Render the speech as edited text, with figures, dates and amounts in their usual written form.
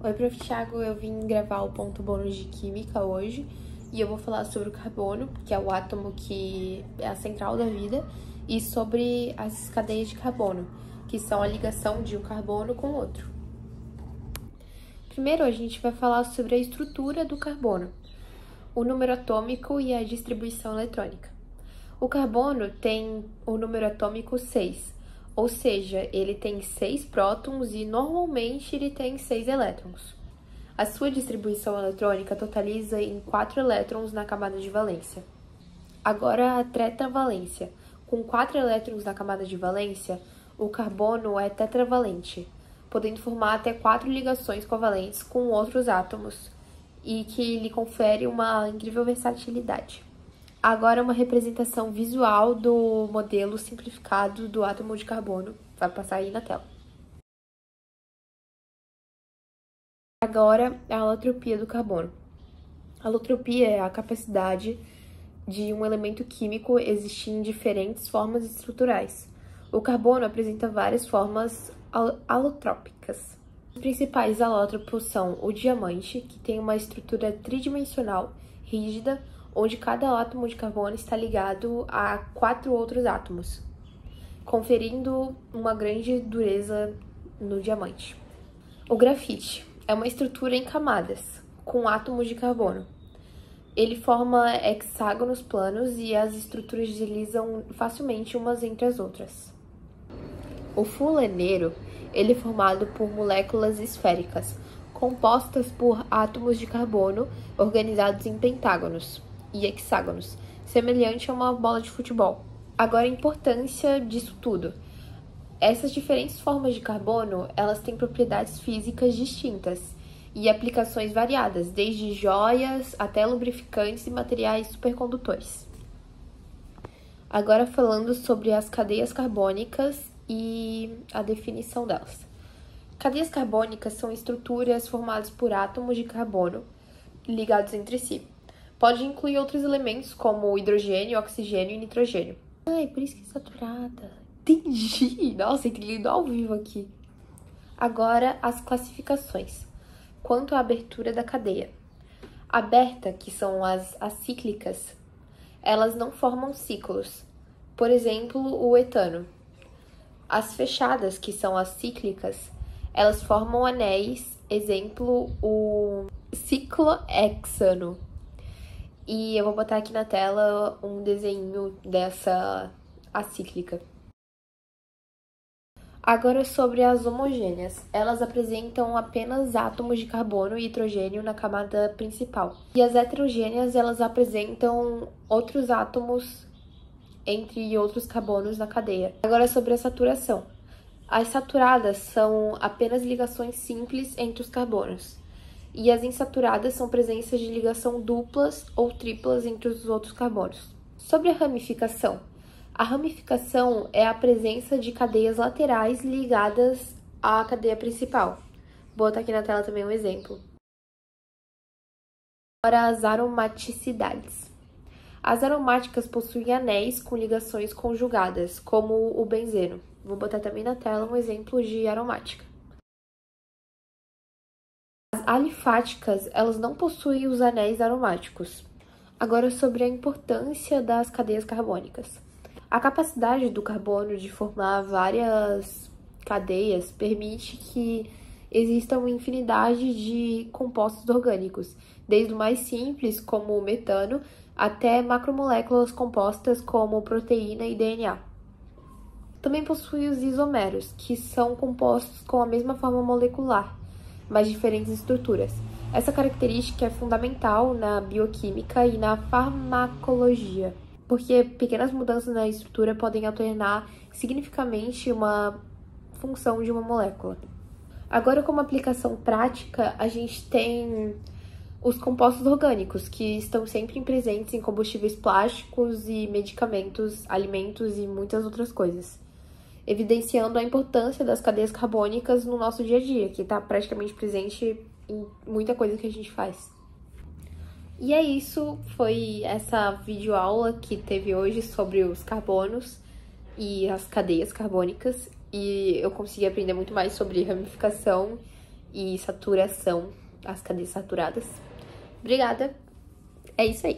Oi, Prof. Thiago, eu vim gravar o ponto bônus de Química hoje e eu vou falar sobre o carbono, que é o átomo que é a central da vida, e sobre as cadeias de carbono, que são a ligação de um carbono com outro. Primeiro, a gente vai falar sobre a estrutura do carbono, o número atômico e a distribuição eletrônica. O carbono tem o número atômico 6, ou seja, ele tem 6 prótons e normalmente ele tem 6 elétrons. A sua distribuição eletrônica totaliza em 4 elétrons na camada de valência. Agora a tetravalência. Com 4 elétrons na camada de valência, o carbono é tetravalente, podendo formar até 4 ligações covalentes com outros átomos, e que lhe confere uma incrível versatilidade. Agora uma representação visual do modelo simplificado do átomo de carbono. Vai passar aí na tela. Agora a alotropia do carbono. A alotropia é a capacidade de um elemento químico existir em diferentes formas estruturais. O carbono apresenta várias formas alotrópicas. Os principais alótropos são o diamante, que tem uma estrutura tridimensional, rígida, onde cada átomo de carbono está ligado a 4 outros átomos, conferindo uma grande dureza no diamante. O grafite é uma estrutura em camadas, com átomos de carbono. Ele forma hexágonos planos e as estruturas deslizam facilmente umas entre as outras. O fulaneiro, ele é formado por moléculas esféricas, compostas por átomos de carbono organizados em pentágonos e hexágonos, semelhante a uma bola de futebol. Agora, a importância disso tudo. Essas diferentes formas de carbono, elas têm propriedades físicas distintas e aplicações variadas, desde joias até lubrificantes e materiais supercondutores. Agora falando sobre as cadeias carbônicas e a definição delas. Cadeias carbônicas são estruturas formadas por átomos de carbono ligados entre si. Pode incluir outros elementos como hidrogênio, oxigênio e nitrogênio. Ai, por isso que é saturada. Entendi! Nossa, entendi ao vivo aqui. Agora, as classificações. Quanto à abertura da cadeia. Aberta, que são as acíclicas, elas não formam ciclos. Por exemplo, o etano. As fechadas, que são as cíclicas, elas formam anéis, exemplo, o ciclohexano. E eu vou botar aqui na tela um desenho dessa acíclica. Agora sobre as homogêneas. Elas apresentam apenas átomos de carbono e hidrogênio na camada principal. E as heterogêneas, elas apresentam outros átomos entre outros carbonos na cadeia. Agora sobre a saturação. As saturadas são apenas ligações simples entre os carbonos. E as insaturadas são presenças de ligação duplas ou triplas entre os outros carbonos. Sobre a ramificação. A ramificação é a presença de cadeias laterais ligadas à cadeia principal. Vou botar aqui na tela também um exemplo. Agora, as aromaticidades. As aromáticas possuem anéis com ligações conjugadas, como o benzeno. Vou botar também na tela um exemplo de aromática. As alifáticas, elas não possuem os anéis aromáticos. Agora, sobre a importância das cadeias carbônicas. A capacidade do carbono de formar várias cadeias permite que exista uma infinidade de compostos orgânicos, desde o mais simples, como o metano, até macromoléculas compostas como proteína e DNA. Também possui os isómeros, que são compostos com a mesma forma molecular, mas diferentes estruturas. Essa característica é fundamental na bioquímica e na farmacologia, porque pequenas mudanças na estrutura podem alternar significativamente uma função de uma molécula. Agora, como aplicação prática, a gente tem os compostos orgânicos, que estão sempre presentes em combustíveis plásticos e medicamentos, alimentos e muitas outras coisas, evidenciando a importância das cadeias carbônicas no nosso dia a dia, que está praticamente presente em muita coisa que a gente faz. E é isso, foi essa videoaula que teve hoje sobre os carbonos e as cadeias carbônicas, e eu consegui aprender muito mais sobre ramificação e saturação, as cadeias saturadas. Obrigada, é isso aí.